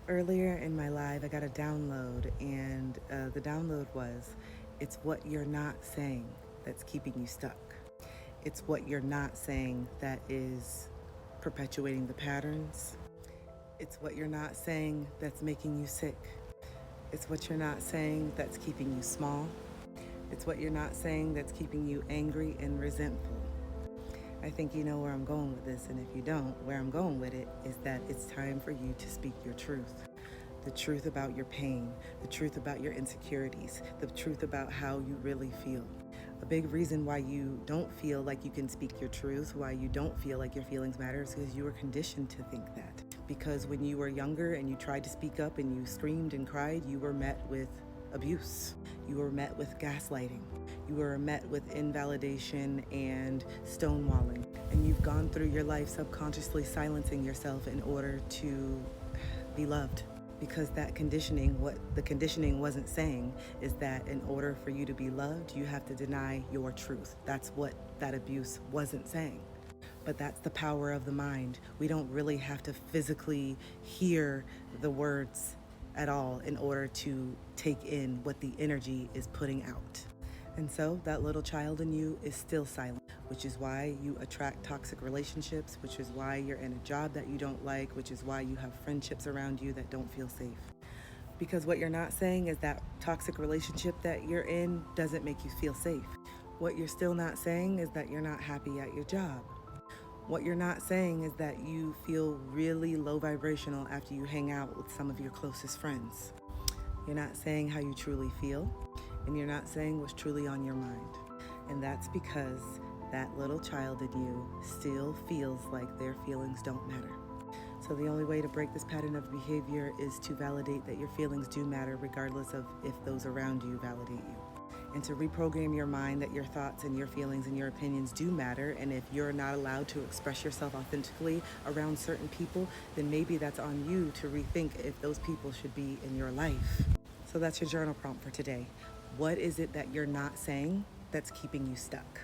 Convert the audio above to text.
Earlier in my life, I got a download, and the download was it's what you're not saying that's keeping you stuck. It's what you're not saying that is perpetuating the patterns. It's what you're not saying that's making you sick. It's what you're not saying that's keeping you small. It's what you're not saying that's keeping you angry and resentful. I think you know where I'm going with this, and if you don't, where I'm going with it is that it's time for you to speak your truth. The truth about your pain, the truth about your insecurities, the truth about how you really feel. A big reason why you don't feel like you can speak your truth, why you don't feel like your feelings matter, is because you were conditioned to think that. Because when you were younger and you tried to speak up and you screamed and cried, you were met with abuse. You were met with gaslighting. You were met with invalidation and stonewalling. And you've gone through your life subconsciously silencing yourself in order to be loved. Because that conditioning, what the conditioning wasn't saying is that in order for you to be loved, you have to deny your truth. That's what that abuse wasn't saying. But that's the power of the mind. We don't really have to physically hear the words at all in order to take in what the energy is putting out. And so that little child in you is still silent, which is why you attract toxic relationships, which is why you're in a job that you don't like, which is why you have friendships around you that don't feel safe. Because what you're not saying is that toxic relationship that you're in doesn't make you feel safe. What you're still not saying is that you're not happy at your job. What you're not saying is that you feel really low vibrational after you hang out with some of your closest friends. You're not saying how you truly feel, and you're not saying what's truly on your mind. And that's because that little child in you still feels like their feelings don't matter. So the only way to break this pattern of behavior is to validate that your feelings do matter, regardless of if those around you validate you. And to reprogram your mind that your thoughts and your feelings and your opinions do matter. And if you're not allowed to express yourself authentically around certain people, then maybe that's on you to rethink if those people should be in your life. So that's your journal prompt for today. What is it that you're not saying that's keeping you stuck?